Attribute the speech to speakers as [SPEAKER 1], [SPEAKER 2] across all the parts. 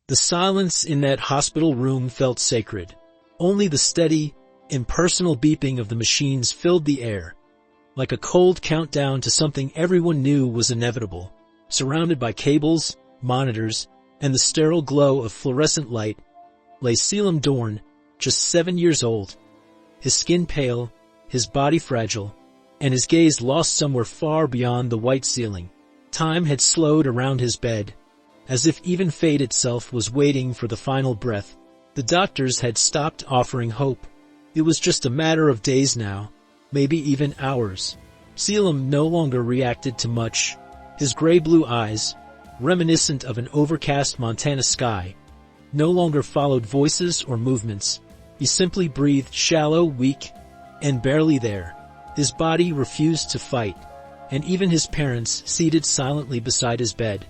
[SPEAKER 1] The silence in that hospital room felt sacred. Only the steady, impersonal beeping of the machines filled the air, like a cold countdown to something everyone knew was inevitable. Surrounded by cables, monitors, and the sterile glow of fluorescent light, lay Selim Dorn, just 7 years old, his skin pale, his body fragile, and his gaze lost somewhere far beyond the white ceiling. Time had slowed around his bed, as if even fate itself was waiting for the final breath. The doctors had stopped offering hope. It was just a matter of days now, maybe even hours. Selim no longer reacted to much. His gray-blue eyes, reminiscent of an overcast Montana sky, no longer followed voices or movements. He simply breathed shallow, weak, and barely there. His body refused to fight, and even his parents, seated silently beside his bed,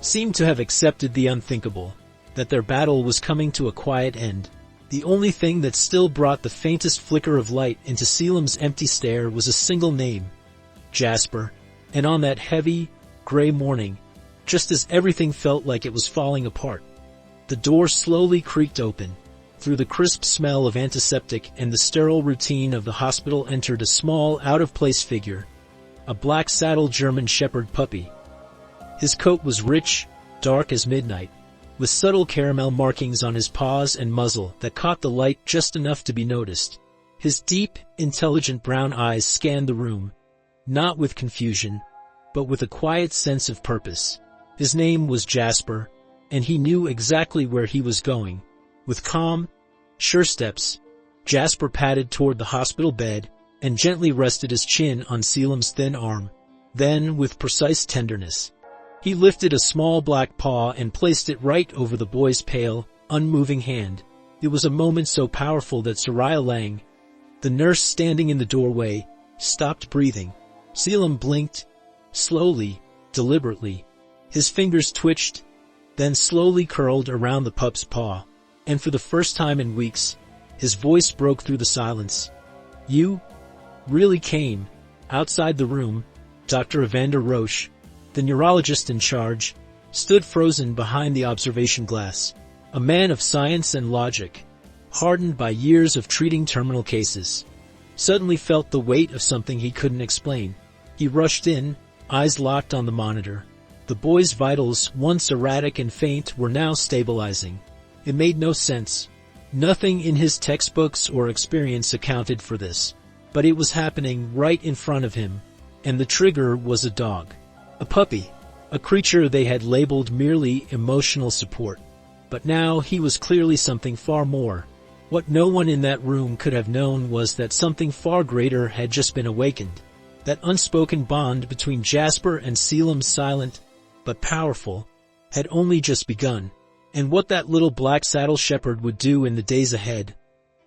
[SPEAKER 1] seemed to have accepted the unthinkable, that their battle was coming to a quiet end. The only thing that still brought the faintest flicker of light into Selim's empty stare was a single name, Jasper. And on that heavy, gray morning, just as everything felt like it was falling apart, the door slowly creaked open. Through the crisp smell of antiseptic and the sterile routine of the hospital entered a small, out-of-place figure, a black saddle German Shepherd puppy. His coat was rich, dark as midnight, with subtle caramel markings on his paws and muzzle that caught the light just enough to be noticed. His deep, intelligent brown eyes scanned the room, not with confusion, but with a quiet sense of purpose. His name was Jasper, and he knew exactly where he was going. With calm, sure steps, Jasper padded toward the hospital bed and gently rested his chin on Selim's thin arm. Then, with precise tenderness, he lifted a small black paw and placed it right over the boy's pale, unmoving hand. It was a moment so powerful that Soraya Lang, the nurse standing in the doorway, stopped breathing. Selim blinked, slowly, deliberately. His fingers twitched, then slowly curled around the pup's paw. And for the first time in weeks, his voice broke through the silence. "You really came." Outside the room, Dr. Evander Roche, the neurologist in charge, stood frozen behind the observation glass. A man of science and logic, hardened by years of treating terminal cases, suddenly felt the weight of something he couldn't explain. He rushed in, eyes locked on the monitor. The boy's vitals, once erratic and faint, were now stabilizing. It made no sense. Nothing in his textbooks or experience accounted for this. But it was happening right in front of him, and the trigger was a dog. A puppy, a creature they had labeled merely emotional support. But now he was clearly something far more. What no one in that room could have known was that something far greater had just been awakened. That unspoken bond between Jasper and Selim, silent but powerful, had only just begun. And what that little black saddle shepherd would do in the days ahead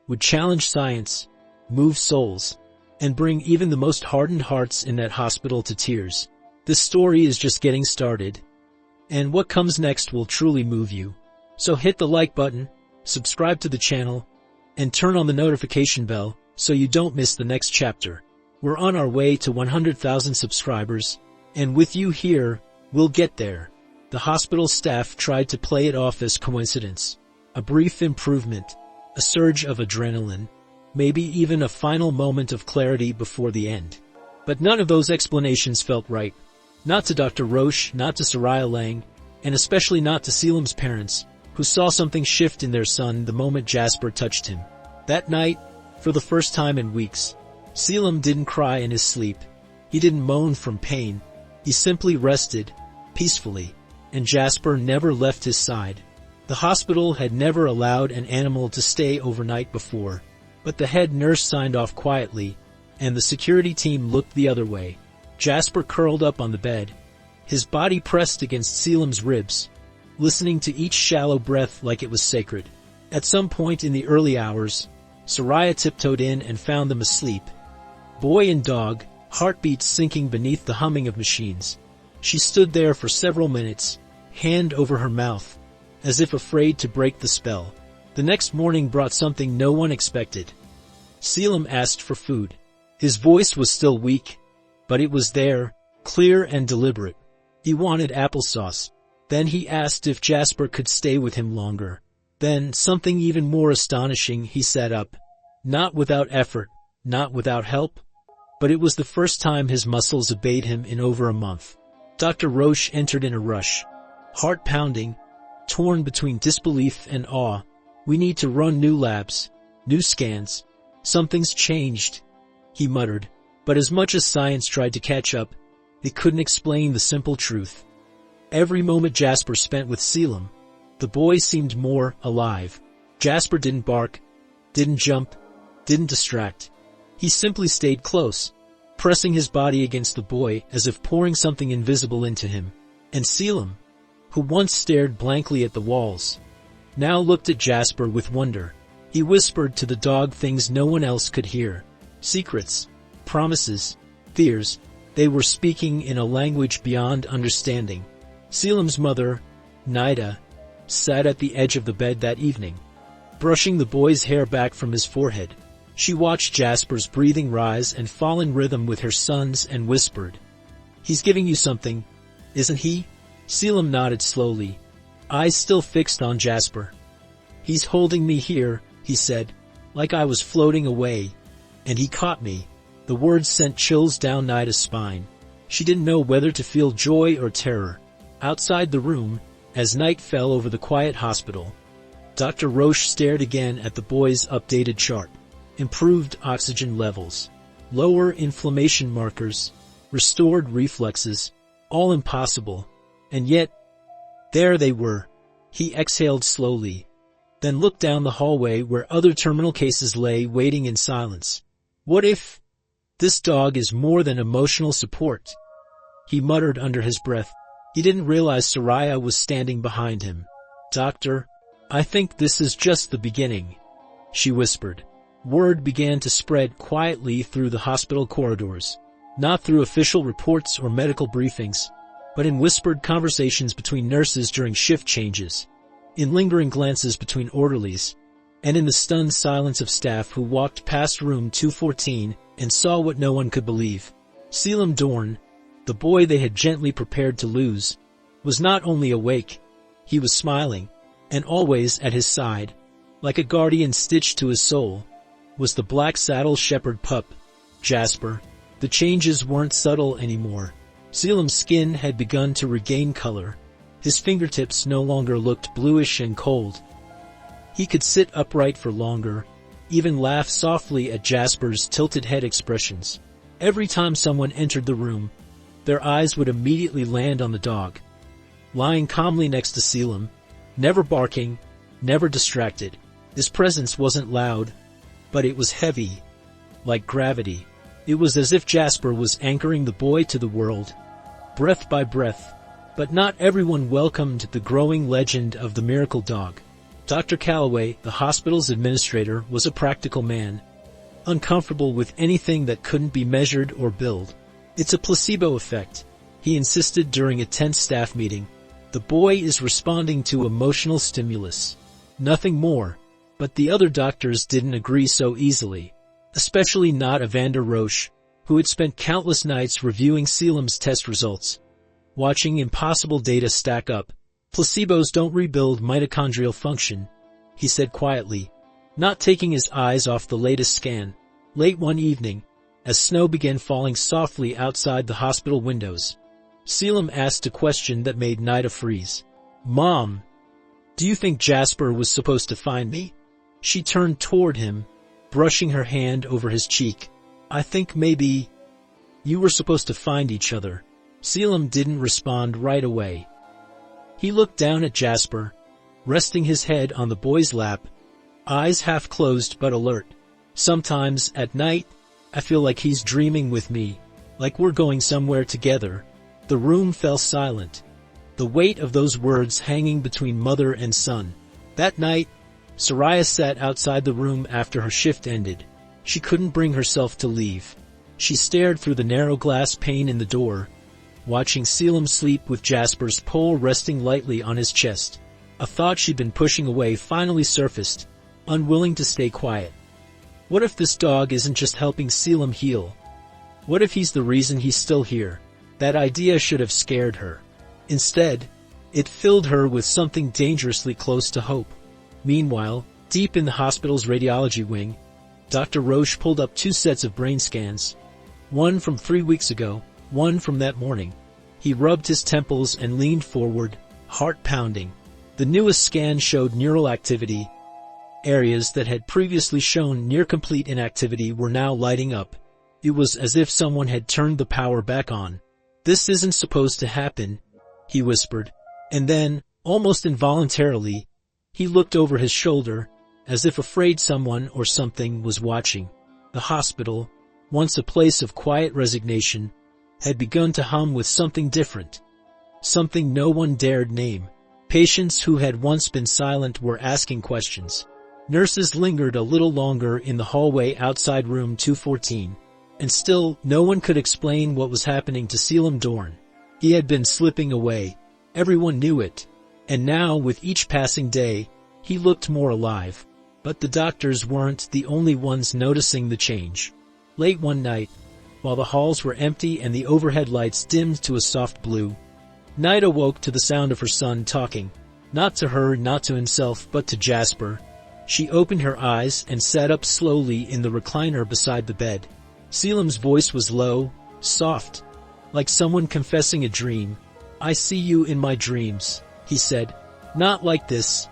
[SPEAKER 1] would challenge science, move souls, and bring even the most hardened hearts in that hospital to tears. This story is just getting started, and what comes next will truly move you. So hit the like button, subscribe to the channel, and turn on the notification bell so you don't miss the next chapter. We're on our way to 100,000 subscribers, and with you here, we'll get there. The hospital staff tried to play it off as coincidence, a brief improvement, a surge of adrenaline, maybe even a final moment of clarity before the end. But none of those explanations felt right. Not to Dr. Roche, not to Soraya Lang, and especially not to Selim's parents, who saw something shift in their son the moment Jasper touched him. That night, for the first time in weeks, Selim didn't cry in his sleep. He didn't moan from pain. He simply rested, peacefully. And Jasper never left his side. The hospital had never allowed an animal to stay overnight before, but the head nurse signed off quietly, and the security team looked the other way. Jasper curled up on the bed, his body pressed against Selim's ribs, listening to each shallow breath like it was sacred. At some point in the early hours, Soraya tiptoed in and found them asleep. Boy and dog, heartbeats sinking beneath the humming of machines. She stood there for several minutes, hand over her mouth, as if afraid to break the spell. The next morning brought something no one expected. Selim asked for food. His voice was still weak, but it was there, clear and deliberate. He wanted applesauce. Then he asked if Jasper could stay with him longer. Then, something even more astonishing, he sat up. Not without effort, not without help, but it was the first time his muscles obeyed him in over a month. Dr. Roche entered in a rush. Heart pounding, torn between disbelief and awe. "We need to run new labs, new scans. Something's changed," he muttered. But as much as science tried to catch up, it couldn't explain the simple truth. Every moment Jasper spent with Selim, the boy seemed more alive. Jasper didn't bark, didn't jump, didn't distract. He simply stayed close, pressing his body against the boy as if pouring something invisible into him. And Selim, who once stared blankly at the walls, now looked at Jasper with wonder. He whispered to the dog things no one else could hear. Secrets, promises, fears. They were speaking in a language beyond understanding. Selim's mother, Nida, sat at the edge of the bed that evening, brushing the boy's hair back from his forehead. She watched Jasper's breathing rise and fall in rhythm with her son's and whispered, "He's giving you something, isn't he?" Selim nodded slowly, eyes still fixed on Jasper. "He's holding me here," he said, "like I was floating away. And he caught me." The words sent chills down Nida's spine. She didn't know whether to feel joy or terror. Outside the room, as night fell over the quiet hospital, Dr. Roche stared again at the boy's updated chart. Improved oxygen levels, lower inflammation markers, restored reflexes, all impossible. And yet, there they were. He exhaled slowly, then looked down the hallway where other terminal cases lay waiting in silence. "What if this dog is more than emotional support?" he muttered under his breath. He didn't realize Soraya was standing behind him. "Doctor, I think this is just the beginning," she whispered. Word began to spread quietly through the hospital corridors, not through official reports or medical briefings, but in whispered conversations between nurses during shift changes, in lingering glances between orderlies, and in the stunned silence of staff who walked past room 214 and saw what no one could believe. Selim Dorn, the boy they had gently prepared to lose, was not only awake, he was smiling, and always at his side, like a guardian stitched to his soul, was the black saddle shepherd pup, Jasper. The changes weren't subtle anymore. Selim's skin had begun to regain color. His fingertips no longer looked bluish and cold. He could sit upright for longer, even laugh softly at Jasper's tilted head expressions. Every time someone entered the room, their eyes would immediately land on the dog, lying calmly next to Selim, never barking, never distracted. His presence wasn't loud, but it was heavy, like gravity. It was as if Jasper was anchoring the boy to the world, breath by breath. But not everyone welcomed the growing legend of the miracle dog. Dr. Calloway, the hospital's administrator, was a practical man, uncomfortable with anything that couldn't be measured or billed. "It's a placebo effect," he insisted during a tense staff meeting. "The boy is responding to emotional stimulus. Nothing more." But the other doctors didn't agree so easily, especially not Evander Roche, who had spent countless nights reviewing Selim's test results, watching impossible data stack up. "Placebos don't rebuild mitochondrial function," he said quietly, not taking his eyes off the latest scan. Late one evening, as snow began falling softly outside the hospital windows, Selim asked a question that made Nida freeze. "Mom, do you think Jasper was supposed to find me?" She turned toward him, brushing her hand over his cheek. "I think maybe you were supposed to find each other." Selim didn't respond right away. He looked down at Jasper, resting his head on the boy's lap, eyes half closed but alert. "Sometimes, at night, I feel like he's dreaming with me, like we're going somewhere together." The room fell silent, the weight of those words hanging between mother and son. That night, Soraya sat outside the room after her shift ended. She couldn't bring herself to leave. She stared through the narrow glass pane in the door, watching Selim sleep with Jasper's pole resting lightly on his chest. A thought she'd been pushing away finally surfaced, unwilling to stay quiet. What if this dog isn't just helping Selim heal? What if he's the reason he's still here? That idea should have scared her. Instead, It filled her with something dangerously close to hope. Meanwhile, deep in the hospital's radiology wing, Dr. Roche pulled up 2 sets of brain scans. One from 3 weeks ago, one from that morning. He rubbed his temples and leaned forward, heart pounding. The newest scan showed neural activity. Areas that had previously shown near-complete inactivity were now lighting up. It was as if someone had turned the power back on. "This isn't supposed to happen," he whispered. And then, almost involuntarily, he looked over his shoulder, as if afraid someone or something was watching. The hospital, once a place of quiet resignation, had begun to hum with something different. Something no one dared name. Patients who had once been silent were asking questions. Nurses lingered a little longer in the hallway outside room 214. And still, no one could explain what was happening to Selim Dorn. He had been slipping away. Everyone knew it. And now, with each passing day, he looked more alive. But the doctors weren't the only ones noticing the change. Late one night, while the halls were empty and the overhead lights dimmed to a soft blue, Night awoke to the sound of her son talking. Not to her, not to himself, but to Jasper. She opened her eyes and sat up slowly in the recliner beside the bed. Selim's voice was low, soft, like someone confessing a dream. "I see you in my dreams," he said. "Not like this.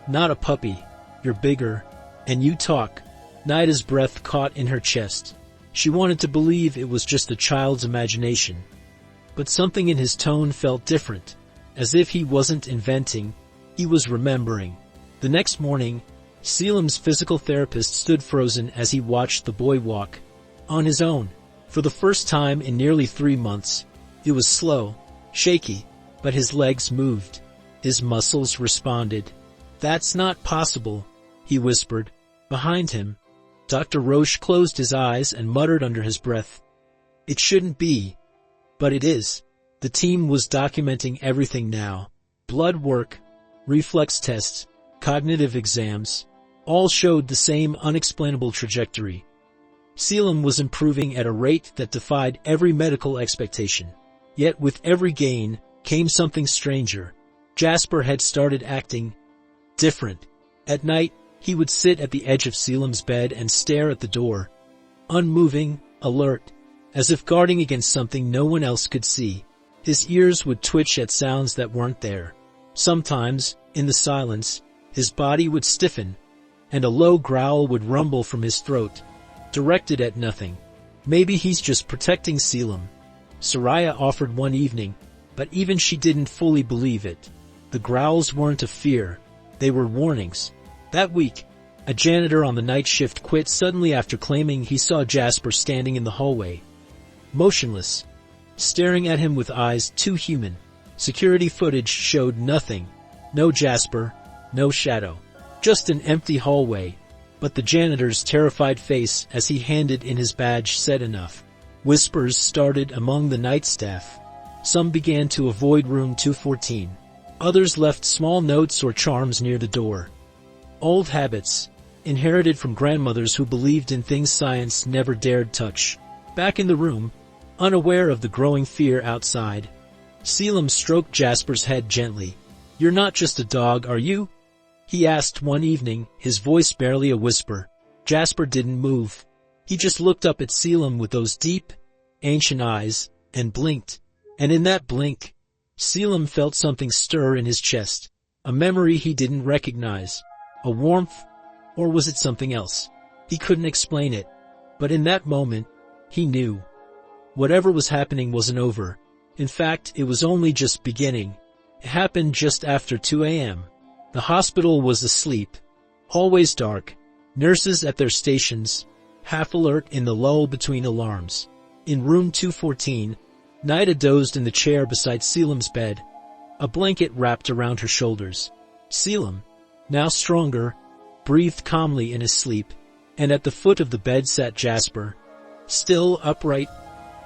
[SPEAKER 1] Not a puppy. You're bigger. And you talk." Nida's breath caught in her chest. She wanted to believe it was just a child's imagination. But something in his tone felt different, as if he wasn't inventing, he was remembering. The next morning, Selim's physical therapist stood frozen as he watched the boy walk. On his own. For the first time in nearly 3 months. It was slow, shaky, but his legs moved. His muscles responded. "That's not possible," he whispered. Behind him, Dr. Roche closed his eyes and muttered under his breath. "It shouldn't be. But it is." The team was documenting everything now. Blood work, reflex tests, cognitive exams, all showed the same unexplainable trajectory. Selim was improving at a rate that defied every medical expectation. Yet with every gain came something stranger. Jasper had started acting different. At night, he would sit at the edge of Selim's bed and stare at the door, unmoving, alert, as if guarding against something no one else could see. His ears would twitch at sounds that weren't there. Sometimes, in the silence, his body would stiffen, and a low growl would rumble from his throat, directed at nothing. Maybe he's just protecting Selim. Soraya offered one evening, but even she didn't fully believe it. The growls weren't of fear. They were warnings. That week, a janitor on the night shift quit suddenly after claiming he saw Jasper standing in the hallway, motionless, staring at him with eyes too human. Security footage showed nothing. No Jasper, no shadow. Just an empty hallway. But the janitor's terrified face as he handed in his badge said enough. Whispers started among the night staff. Some began to avoid room 214. Others left small notes or charms near the door. Old habits, inherited from grandmothers who believed in things science never dared touch. Back in the room, unaware of the growing fear outside, Selim stroked Jasper's head gently. "You're not just a dog, are you?" he asked one evening, his voice barely a whisper. Jasper didn't move. He just looked up at Selim with those deep, ancient eyes, and blinked. And in that blink, Selim felt something stir in his chest. A memory he didn't recognize. A warmth, or was it something else? He couldn't explain it. But in that moment, he knew. Whatever was happening wasn't over. In fact, it was only just beginning. It happened just after 2 a.m. The hospital was asleep. Hallways dark. Nurses at their stations, half alert in the lull between alarms. In room 214, Nida dozed in the chair beside Selim's bed, a blanket wrapped around her shoulders. Selim, now stronger, breathed calmly in his sleep, and at the foot of the bed sat Jasper, still upright,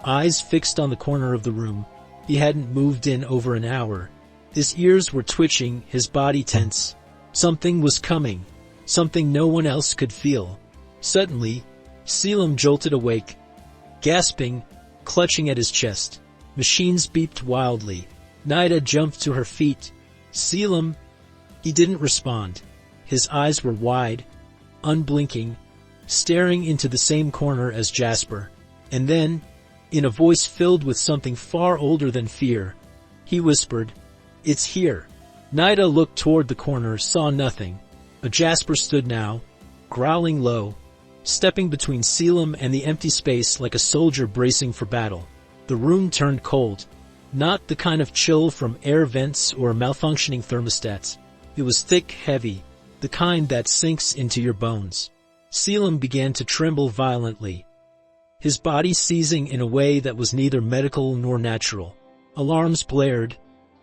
[SPEAKER 1] eyes fixed on the corner of the room. He hadn't moved in over an hour. His ears were twitching, his body tense. Something was coming, something no one else could feel. Suddenly, Selim jolted awake, gasping, clutching at his chest. Machines beeped wildly. Nida jumped to her feet, Selim. He didn't respond. His eyes were wide, unblinking, staring into the same corner as Jasper. And then, in a voice filled with something far older than fear, he whispered, "It's here." Nida looked toward the corner, saw nothing, but Jasper stood now, growling low, stepping between Selim and the empty space like a soldier bracing for battle. The room turned cold, not the kind of chill from air vents or malfunctioning thermostats. It was thick, heavy, the kind that sinks into your bones. Selim began to tremble violently, his body seizing in a way that was neither medical nor natural. Alarms blared,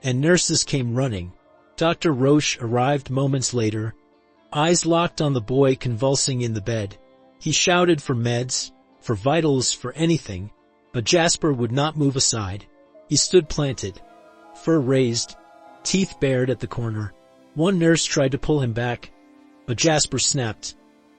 [SPEAKER 1] and nurses came running. Dr. Roche arrived moments later, eyes locked on the boy convulsing in the bed. He shouted for meds, for vitals, for anything, but Jasper would not move aside. He stood planted, fur raised, teeth bared at the corner. One nurse tried to pull him back, but Jasper snapped,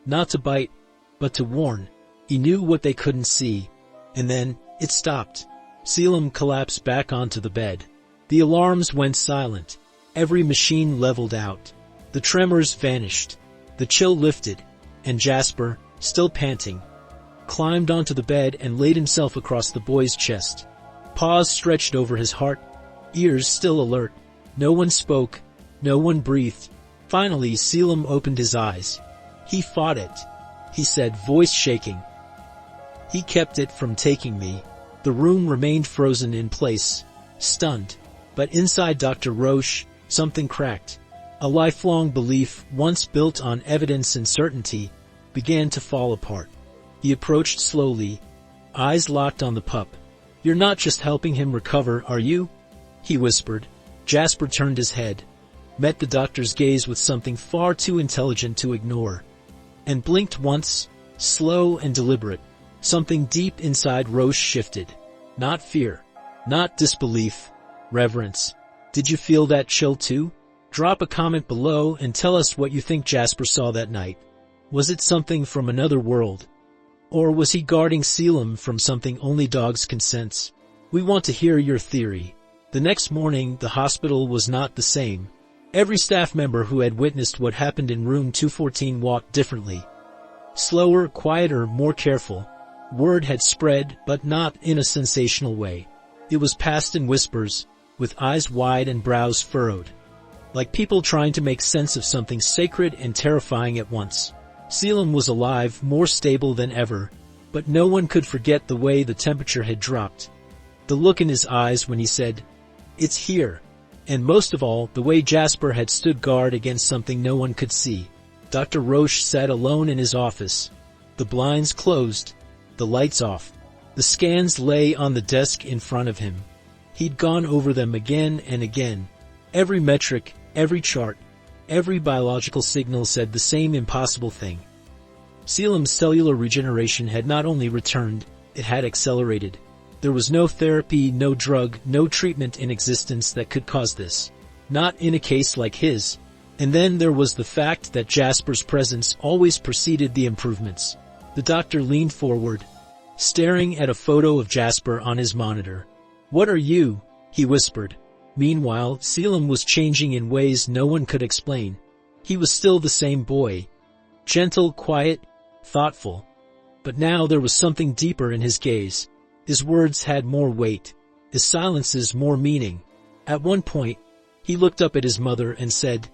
[SPEAKER 1] not to bite, but to warn. He knew what they couldn't see, and then it stopped. Selim collapsed back onto the bed. The alarms went silent. Every machine leveled out. The tremors vanished. The chill lifted, and Jasper, still panting, climbed onto the bed and laid himself across the boy's chest. Paws stretched over his heart, ears still alert. No one spoke, no one breathed. Finally, Selim opened his eyes. "He fought it," he said, voice shaking. "He kept it from taking me." The room remained frozen in place, stunned. But inside Dr. Roche, something cracked. A lifelong belief, once built on evidence and certainty, began to fall apart. He approached slowly, eyes locked on the pup. "You're not just helping him recover, are you?" he whispered. Jasper turned his head, met the doctor's gaze with something far too intelligent to ignore, and blinked once, slow and deliberate. Something deep inside Roche shifted. Not fear, not disbelief, reverence. Did you feel that chill too? Drop a comment below and tell us what you think Jasper saw that night. Was it something from another world? Or was he guarding Selim from something only dogs can sense? We want to hear your theory. The next morning, the hospital was not the same. Every staff member who had witnessed what happened in room 214 walked differently. Slower, quieter, more careful. Word had spread, but not in a sensational way. It was passed in whispers, with eyes wide and brows furrowed, like people trying to make sense of something sacred and terrifying at once. Selim was alive, more stable than ever, but no one could forget the way the temperature had dropped. The look in his eyes when he said, "It's here," and most of all, the way Jasper had stood guard against something no one could see. Dr. Roche sat alone in his office, the blinds closed, the lights off. The scans lay on the desk in front of him. He'd gone over them again and again. Every metric, every chart, every biological signal said the same impossible thing. Selim's cellular regeneration had not only returned, it had accelerated. There was no therapy, no drug, no treatment in existence that could cause this. Not in a case like his. And then there was the fact that Jasper's presence always preceded the improvements. The doctor leaned forward, staring at a photo of Jasper on his monitor. "What are you?" he whispered. Meanwhile, Selim was changing in ways no one could explain. He was still the same boy. Gentle, quiet, thoughtful. But now there was something deeper in his gaze. His words had more weight, his silences more meaning. At one point, he looked up at his mother and said,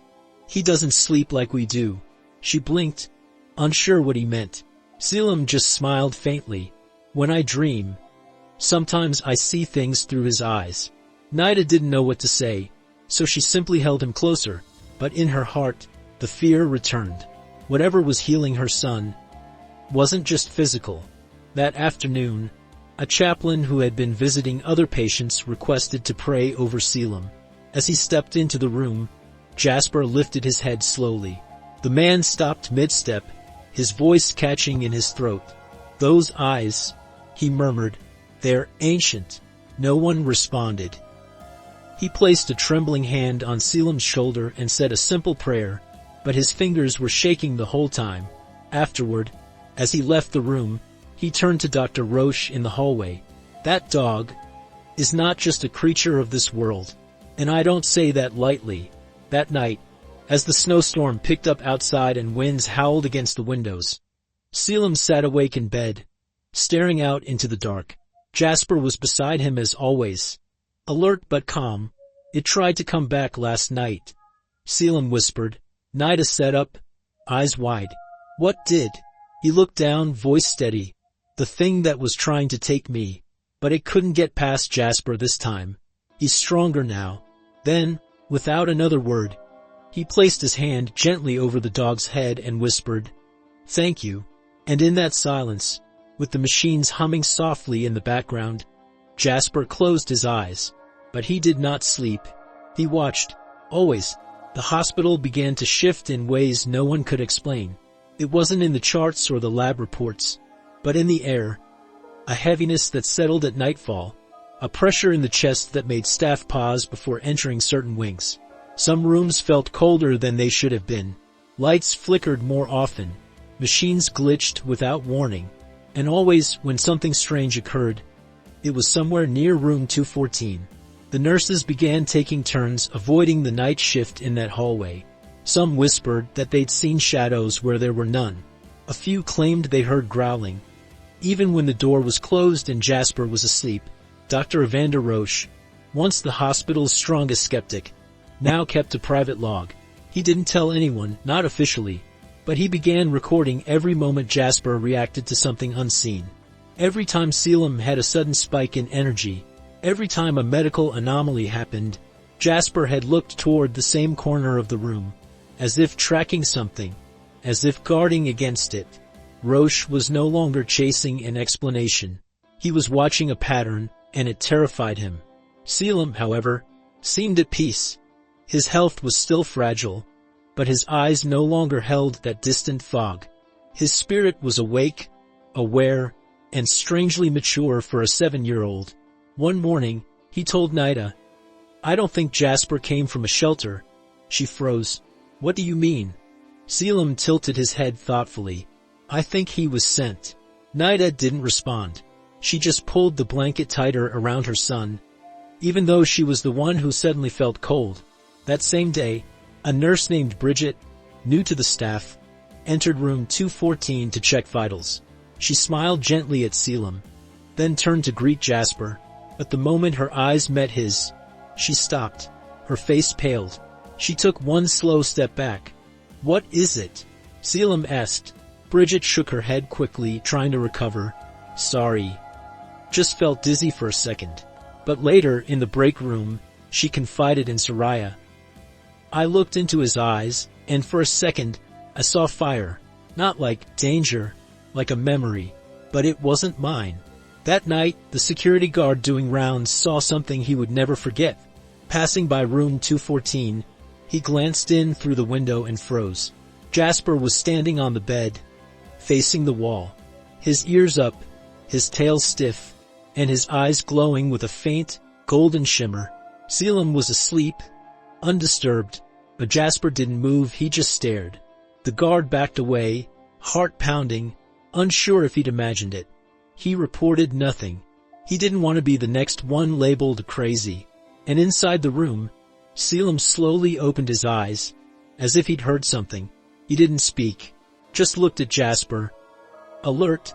[SPEAKER 1] "He doesn't sleep like we do." She blinked, unsure what he meant. Selim just smiled faintly. "When I dream, sometimes I see things through his eyes." Nida didn't know what to say, so she simply held him closer, but in her heart, the fear returned. Whatever was healing her son wasn't just physical. That afternoon, a chaplain who had been visiting other patients requested to pray over Selim. As he stepped into the room, Jasper lifted his head slowly. The man stopped mid-step, his voice catching in his throat. "Those eyes," he murmured, "they're ancient." No one responded. He placed a trembling hand on Selim's shoulder and said a simple prayer, but his fingers were shaking the whole time. Afterward, as he left the room, he turned to Dr. Roche in the hallway. "That dog is not just a creature of this world, and I don't say that lightly." That night, as the snowstorm picked up outside and winds howled against the windows, Selim sat awake in bed, staring out into the dark. Jasper was beside him as always, alert but calm. "It tried to come back last night," Selim whispered. Nida sat up, eyes wide. "What did?" He looked down, voice steady. "The thing that was trying to take me. But it couldn't get past Jasper this time. He's stronger now." Then, without another word, he placed his hand gently over the dog's head and whispered, "Thank you." And in that silence, with the machines humming softly in the background, Jasper closed his eyes. But he did not sleep. He watched, always. The hospital began to shift in ways no one could explain. It wasn't in the charts or the lab reports, but in the air. A heaviness that settled at nightfall, a pressure in the chest that made staff pause before entering certain wings. Some rooms felt colder than they should have been. Lights flickered more often. Machines glitched without warning. And always, when something strange occurred, it was somewhere near room 214. The nurses began taking turns avoiding the night shift in that hallway. Some whispered that they'd seen shadows where there were none. A few claimed they heard growling. Even when the door was closed and Jasper was asleep, Dr. Evander Roche, once the hospital's strongest skeptic, now kept a private log. He didn't tell anyone, not officially, but he began recording every moment Jasper reacted to something unseen. Every time Selim had a sudden spike in energy, every time a medical anomaly happened, Jasper had looked toward the same corner of the room, as if tracking something, as if guarding against it. Roche was no longer chasing an explanation. He was watching a pattern, and it terrified him. Selim, however, seemed at peace. His health was still fragile, but his eyes no longer held that distant fog. His spirit was awake, aware, and strangely mature for a 7-year-old. One morning, he told Nida, "I don't think Jasper came from a shelter." She froze. "What do you mean?" Selim tilted his head thoughtfully. "I think he was sent." Nida didn't respond. She just pulled the blanket tighter around her son, even though she was the one who suddenly felt cold. That same day, a nurse named Bridget, new to the staff, entered room 214 to check vitals. She smiled gently at Selim, then turned to greet Jasper. But the moment her eyes met his, she stopped. Her face paled. She took one slow step back. "What is it?" Selim asked. Bridget shook her head quickly, trying to recover. "Sorry. Just felt dizzy for a second." But later, in the break room, she confided in Soraya. "I looked into his eyes, and for a second, I saw fire. Not like danger, like a memory. But it wasn't mine." That night, the security guard doing rounds saw something he would never forget. Passing by room 214, he glanced in through the window and froze. Jasper was standing on the bed, facing the wall, his ears up, his tail stiff, and his eyes glowing with a faint, golden shimmer. Selim was asleep, undisturbed, but Jasper didn't move, he just stared. The guard backed away, heart pounding, unsure if he'd imagined it. He reported nothing. He didn't want to be the next one labeled crazy. And inside the room, Selim slowly opened his eyes, as if he'd heard something. He didn't speak, just looked at Jasper, alert,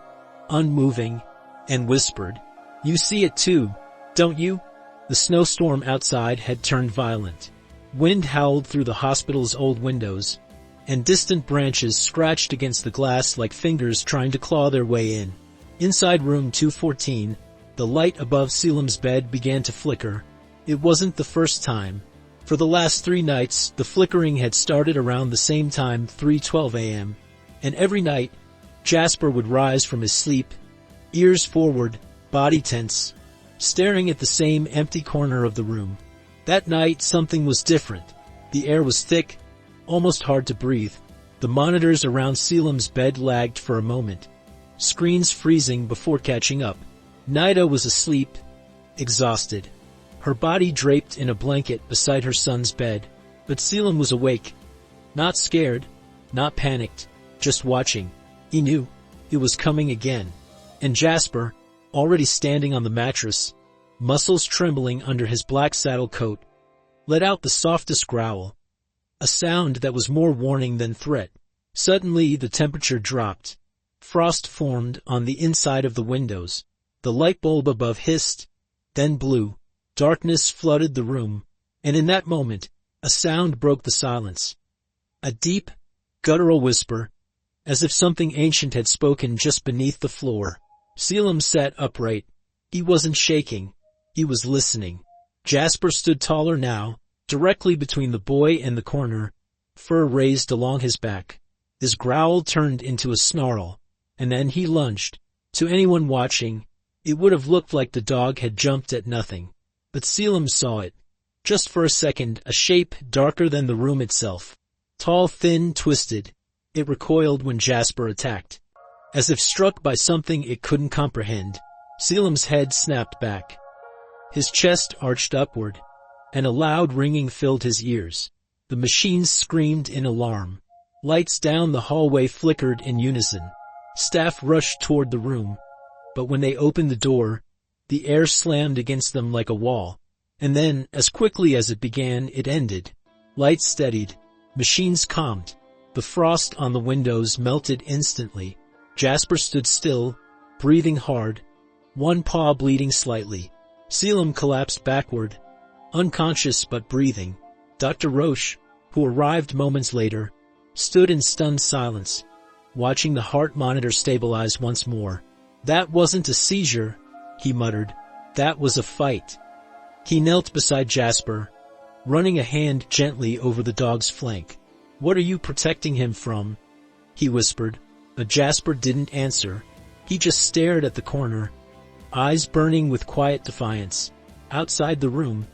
[SPEAKER 1] unmoving, and whispered, "You see it too, don't you?" The snowstorm outside had turned violent. Wind howled through the hospital's old windows, and distant branches scratched against the glass like fingers trying to claw their way in. Inside room 214, the light above Selim's bed began to flicker. It wasn't the first time. For the last 3 nights, the flickering had started around the same time, 3:12 a.m. And every night, Jasper would rise from his sleep, ears forward, body tense, staring at the same empty corner of the room. That night, something was different. The air was thick, almost hard to breathe. The monitors around Selim's bed lagged for a moment, screens freezing before catching up. Nida was asleep, exhausted, her body draped in a blanket beside her son's bed. But Selim was awake, not scared, not panicked, just watching. He knew it was coming again. And Jasper, already standing on the mattress, muscles trembling under his black saddle coat, let out the softest growl. a sound that was more warning than threat. Suddenly the temperature dropped. Frost formed on the inside of the windows. The light bulb above hissed, then blew. Darkness flooded the room, and in that moment, a sound broke the silence. A deep, guttural whisper, as if something ancient had spoken just beneath the floor. Selim sat upright. He wasn't shaking. He was listening. Jasper stood taller now, directly between the boy and the corner, fur raised along his back. His growl turned into a snarl, and then he lunged. To anyone watching, it would have looked like the dog had jumped at nothing. But Selim saw it. Just for a second, a shape darker than the room itself. Tall, thin, twisted. It recoiled when Jasper attacked. As if struck by something it couldn't comprehend, Selim's head snapped back. His chest arched upward, and a loud ringing filled his ears. The machines screamed in alarm. Lights down the hallway flickered in unison. Staff rushed toward the room, but when they opened the door, the air slammed against them like a wall. And then, as quickly as it began, it ended. Lights steadied. Machines calmed. The frost on the windows melted instantly. Jasper stood still, breathing hard, one paw bleeding slightly. Selim collapsed backward, unconscious but breathing. Dr. Roche, who arrived moments later, stood in stunned silence, watching the heart monitor stabilize once more. "That wasn't a seizure," he muttered. "That was a fight." He knelt beside Jasper, running a hand gently over the dog's flank. "What are you protecting him from?" he whispered. But Jasper didn't answer. He just stared at the corner, eyes burning with quiet defiance. Outside the room,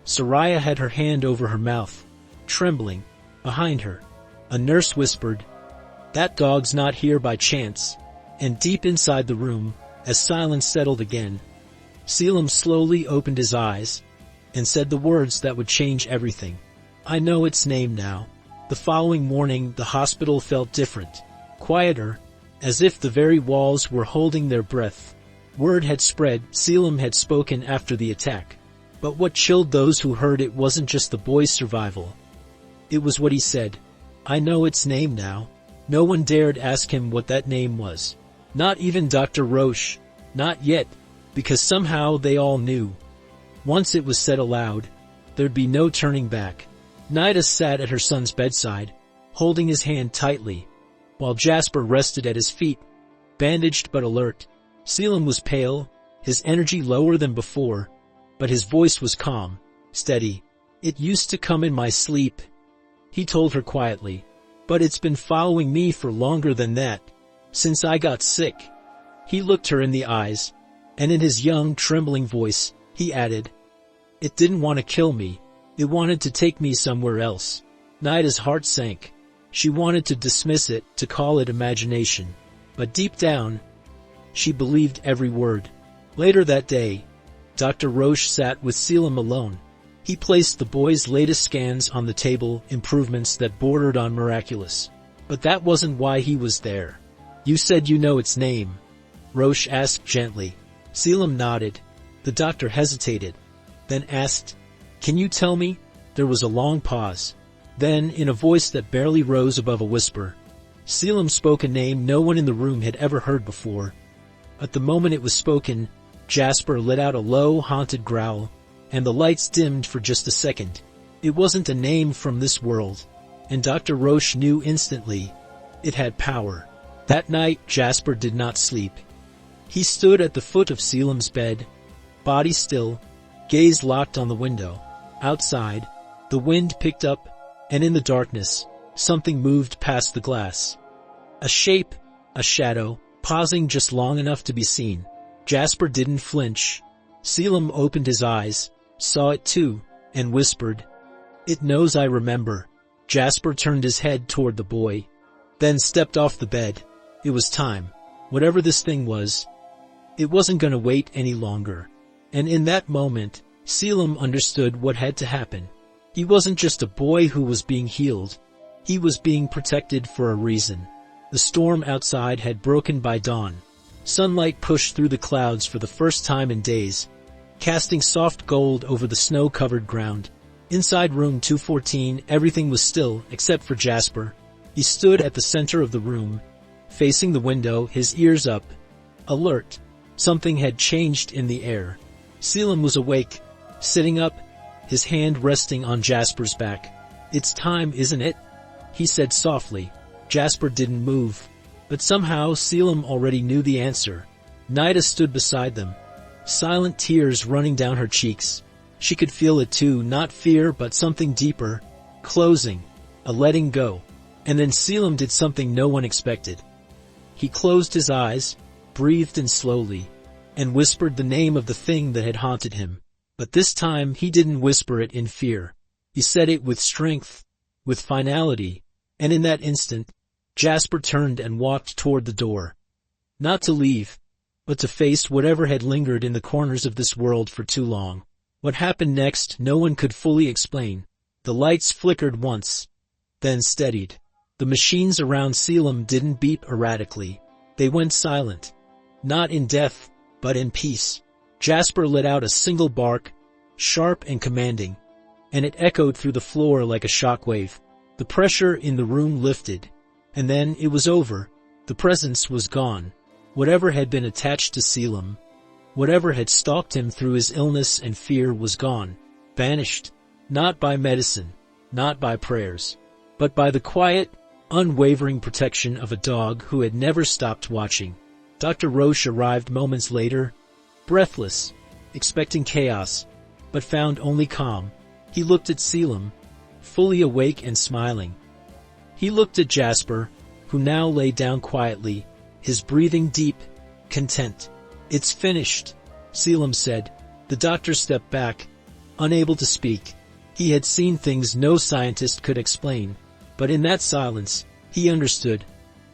[SPEAKER 1] Soraya had her hand over her mouth, trembling. Behind her, a nurse whispered, "That dog's not here by chance." And deep inside the room, as silence settled again, Selim slowly opened his eyes and said the words that would change everything. "I know its name now." The following morning, the hospital felt different, quieter, as if the very walls were holding their breath. Word had spread, Selim had spoken after the attack. But what chilled those who heard it wasn't just the boy's survival. It was what he said. "I know its name now." No one dared ask him what that name was. Not even Dr. Roche. Not yet, because somehow they all knew. Once it was said aloud, there'd be no turning back. Nida sat at her son's bedside, holding his hand tightly, while Jasper rested at his feet, bandaged but alert. Selim was pale, his energy lower than before, but his voice was calm, steady. "It used to come in my sleep," he told her quietly, "but it's been following me for longer than that, since I got sick." He looked her in the eyes, and in his young, trembling voice, he added, "It didn't want to kill me. It wanted to take me somewhere else." Nida's heart sank. She wanted to dismiss it, to call it imagination. But deep down, she believed every word. Later that day, Dr. Roche sat with Selim alone. He placed the boy's latest scans on the table, improvements that bordered on miraculous. But that wasn't why he was there. "You said you know its name," Roche asked gently. Selim nodded. The doctor hesitated, then asked, "Can you tell me?" There was a long pause. Then, in a voice that barely rose above a whisper, Selim spoke a name no one in the room had ever heard before. At the moment it was spoken, Jasper let out a low, haunted growl, and the lights dimmed for just a second. It wasn't a name from this world, and Dr. Roche knew instantly. It had power. That night, Jasper did not sleep. He stood at the foot of Selim's bed, body still, gaze locked on the window. Outside, the wind picked up, and in the darkness, something moved past the glass. A shape, a shadow, pausing just long enough to be seen. Jasper didn't flinch. Selim opened his eyes, saw it too, and whispered, "It knows I remember." Jasper turned his head toward the boy, then stepped off the bed. It was time. Whatever this thing was, it wasn't going to wait any longer. And in that moment, Selim understood what had to happen. He wasn't just a boy who was being healed. He was being protected for a reason. The storm outside had broken by dawn. Sunlight pushed through the clouds for the first time in days, casting soft gold over the snow-covered ground. Inside room 214, everything was still, except for Jasper. He stood at the center of the room, facing the window, his ears up. Alert. Something had changed in the air. Selim was awake, sitting up, his hand resting on Jasper's back. "It's time, isn't it?" he said softly. Jasper didn't move. But somehow Selim already knew the answer. Nida stood beside them, silent tears running down her cheeks. She could feel it too, not fear but something deeper, closing, a letting go. And then Selim did something no one expected. He closed his eyes, breathed in slowly, and whispered the name of the thing that had haunted him. But this time he didn't whisper it in fear. He said it with strength, with finality, and in that instant, Jasper turned and walked toward the door. Not to leave, but to face whatever had lingered in the corners of this world for too long. What happened next, no one could fully explain. The lights flickered once, then steadied. The machines around Selim didn't beep erratically. They went silent. Not in death, but in peace. Jasper let out a single bark, sharp and commanding, and it echoed through the floor like a shockwave. The pressure in the room lifted, and then it was over. The presence was gone. Whatever had been attached to Selim, whatever had stalked him through his illness and fear was gone, vanished. Not by medicine, not by prayers, but by the quiet, unwavering protection of a dog who had never stopped watching. Dr. Roche arrived moments later, breathless, expecting chaos, but found only calm. He looked at Selim, fully awake and smiling. He looked at Jasper, who now lay down quietly, his breathing deep, content. "It's finished," Selim said. The doctor stepped back, unable to speak. He had seen things no scientist could explain, but in that silence, he understood.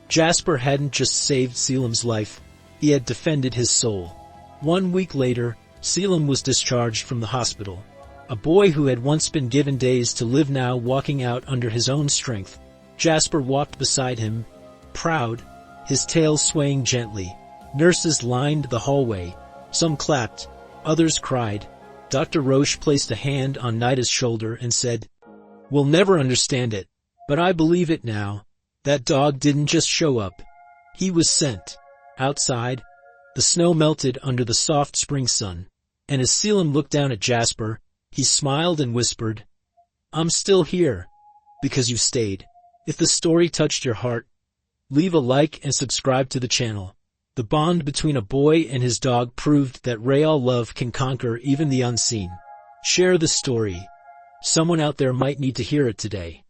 [SPEAKER 1] Jasper hadn't just saved Selim's life, he had defended his soul. 1 week later, Selim was discharged from the hospital. A boy who had once been given days to live now walking out under his own strength. Jasper walked beside him, proud, his tail swaying gently. Nurses lined the hallway. Some clapped, others cried. Dr. Roche placed a hand on Nida's shoulder and said, "We'll never understand it, but I believe it now. That dog didn't just show up. He was sent." Outside, the snow melted under the soft spring sun, and as Selim looked down at Jasper, he smiled and whispered, "I'm still here, because you stayed." If the story touched your heart, leave a like and subscribe to the channel. The bond between a boy and his dog proved that real love can conquer even the unseen. Share the story. Someone out there might need to hear it today.